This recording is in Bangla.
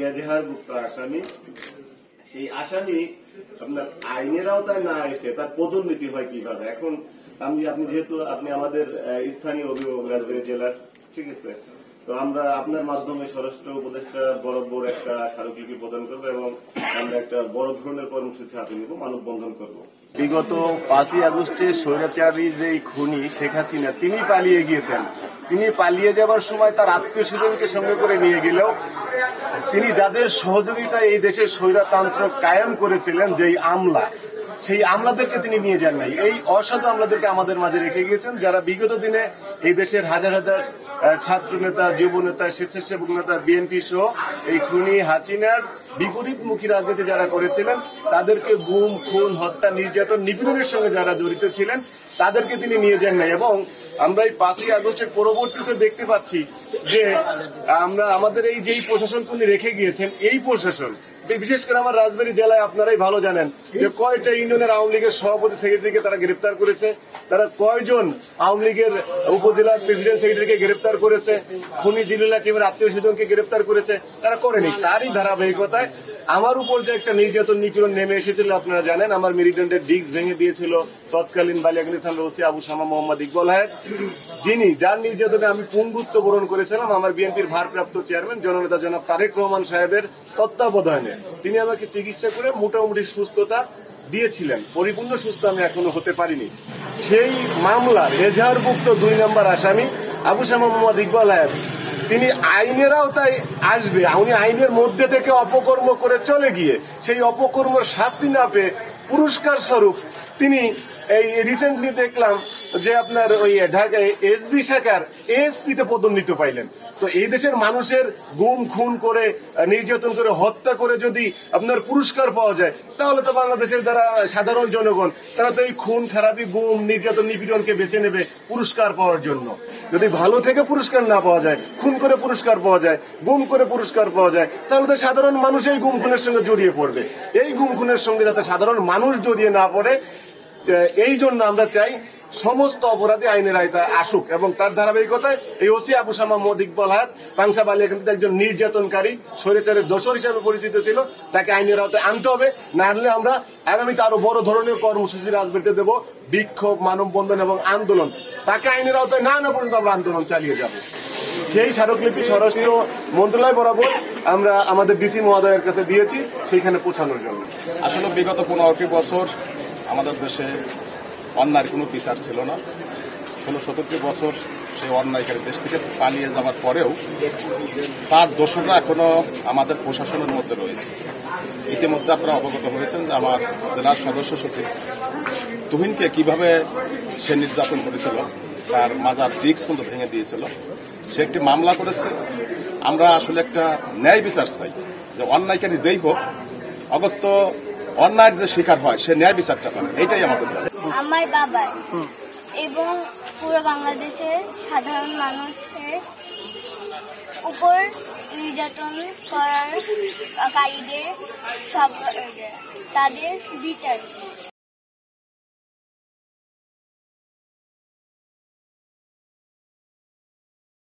এজাহারভুক্ত আসামি, সেই আসামি আপনার আইনের আওতায় না এসে তার পদোন্নতি হয় কিভাবে? এখন আপনি যেহেতু আপনি আমাদের স্থানীয় অভিভাবক রাজবাড়ী জেলার, ঠিক আছে, তো আমরা আপনার মাধ্যমে স্বরাষ্ট্র উপদেষ্টা বরাবর একটা স্মারকলিপি প্রদান করবো এবং আমরা একটা বড় ধরনের কর্মসূচি হাতে নিব, মানববন্ধন করব। বিগত 5ই আগস্টে স্বৈরাচারী যে খুনি শেখ হাসিনা তিনি পালিয়ে গিয়েছেন। তিনি পালিয়ে যাবার সময় তার আত্মীয় স্বজনকে সঙ্গে করে নিয়ে গেলেও তিনি যাদের সহযোগিতায় এই দেশের স্বৈরতন্ত্র কায়েম করেছিলেন, যেই আমলা, সেই আমলাদেরকে তিনি নিয়ে যান নাই। এই অসাধু আমলাদেরকে আমাদের মাঝে রেখে গিয়েছেন, যারা বিগত দিনে এই দেশের হাজার হাজার ছাত্র নেতা, যুব নেতা, স্বেচ্ছাসেবক নেতা, বিএনপি সহ এই খুনি হাসিনার বিপরীতমুখী রাজনীতি যারা করেছিলেন, তাদেরকে গুম, খুন, হত্যা, নির্যাতন, নিপীড়নের সঙ্গে যারা জড়িত ছিলেন, তাদেরকে তিনি নিয়ে যান নাই। এবং আমরা এই 5ই আগস্টের পরবর্তীতে দেখতে পাচ্ছি যে আমরা আমাদের এই যেই প্রশাসন উনি রেখে গিয়েছেন, এই প্রশাসন বিশেষ করে আমার রাজবাড়ী জেলায় আপনারাই ভালো জানেন যে কয়টা ইউনিয়নের আওয়ামী লীগের সভাপতি সেক্রেটারিকে তারা গ্রেপ্তার করেছে, তারা কয়জন আওয়ামী লীগের উপজেলা প্রেসিডেন্ট সেক্রেটারিকে গ্রেপ্তার করেছে, খুনি জিলুল হাকিমের আত্মীয় স্বজনকে গ্রেপ্তার করেছে, তারা করেনি। তারই ধারাবাহিকতায় আমার উপর যে একটা নির্যাতন নিপীড়ন নেমে এসেছিল আপনারা জানেন। আমার মেরুদণ্ডের ডিস্ক ভেঙে দিয়েছিল তৎকালীন বালিয়াকান্দি থানার ওসি আবু শামা মোহাম্মদ ইকবাল হায়াত, যার নির্যাতনে আমি পুঙ্গুত্ব বরণ করেছিলাম আমার বিএনপির ভারপ্রাপ্ত চেয়ারম্যান জননেতা জনাব তারেক রহমান সাহেবের তত্ত্বাবধানে। তিনি আমাকে চিকিৎসা করে মোটামুটি সুস্থতা দিয়েছিলেন, পরিপূর্ণ সুস্থ আমি এখনো হতে পারিনি। সেই মামলার এজাহারভুক্ত 2 নম্বর আসামি আবু শামা মোহাম্মদ ইকবাল হায়াত, তিনি আইনের আওতায় আসবে, উনি আইনের মধ্যে থেকে অপকর্ম করে চলে গিয়ে সেই অপকর্মের শাস্তি না পেয়ে পুরস্কার স্বরূপ তিনি এই রিসেন্টলি দেখলাম যে আপনার ওই ঢাকায় এসবি শাখার এএসপিতে পদোন্নতি পাইলেন। তো এই দেশের মানুষের গুম খুন করে নির্যাতন করে হত্যা করে যদি আপনার পুরস্কার পাওয়া যায়, তাহলে তো বাংলাদেশের যারা সাধারণ জনগণ তারা তো এই খুন খারাপি, গুম, নির্যাতন, নিপীড়নকে বেছে নেবে পুরস্কার পাওয়ার জন্য। যদি ভালো থেকে পুরস্কার না পাওয়া যায়, খুন করে পুরস্কার পাওয়া যায়, গুম করে পুরস্কার পাওয়া যায়, তাহলে তো সাধারণ মানুষ এই গুম খুনের সঙ্গে জড়িয়ে পড়বে। এই গুম খুনের সঙ্গে যাতে সাধারণ মানুষ জড়িয়ে না পড়ে, এই জন্য আমরা চাই সমস্ত অপরাধী আইনের আওতায় আসুক। এবং তার ধারাবাহিকতায় এই ওসি আবু শামা মোহাম্মদ ইকবাল হায়াত পাংশা বালিয়াকান্দিতে একজন নির্যাতনকারী, স্বৈরাচারের দোসর হিসেবে পরিচিত ছিল, তাকে আইনের আওতায় আনতে হবে। না আনলে আমরা আগামীতে আরো বড় ধরনের কর্মসূচি রাজবাড়ীতে দেব, বিক্ষোভ, মানববন্ধন এবং আন্দোলন। তাকে আইনের আওতায় না আনা পর্যন্ত আমরা আন্দোলন চালিয়ে যাব। সেই স্মারকলিপি স্বরাষ্ট্র মন্ত্রণালয় বরাবর আমরা আমাদের ডিসি মহোদয়ের কাছে দিয়েছি, সেইখানে পৌঁছানোর জন্য। আসলে বিগত 15টি বছর আমাদের দেশে অন্যায়ের কোনো বিচার ছিল না। 16-17টি বছর সেই অন্যায়কারী দেশ থেকে পালিয়ে যাওয়ার পরেও তার দোষরা এখনো আমাদের প্রশাসনের মধ্যে রয়েছে। ইতিমধ্যে আপনারা অবগত হয়েছেন যে আমার জেলার সদস্য সচিব তুহিনকে কিভাবে সে নির্যাতন করেছিল, তার মাজার ডিস্ক পর্যন্ত ভেঙে দিয়েছিল। সে একটি মামলা করেছে। আমরা আসলে একটা ন্যায় বিচার চাই, যে অন্যায়কারী যেই হোক, অগত্য অন্যায়ের যে শিকার হয় সে ন্যায় বিচারটা পায়, এটাই আমাদের। আমার বাবা এবং পুরো বাংলাদেশের সাধারণ মানুষের উপর নির্যাতন করার কারীদের সব তাদের বিচার।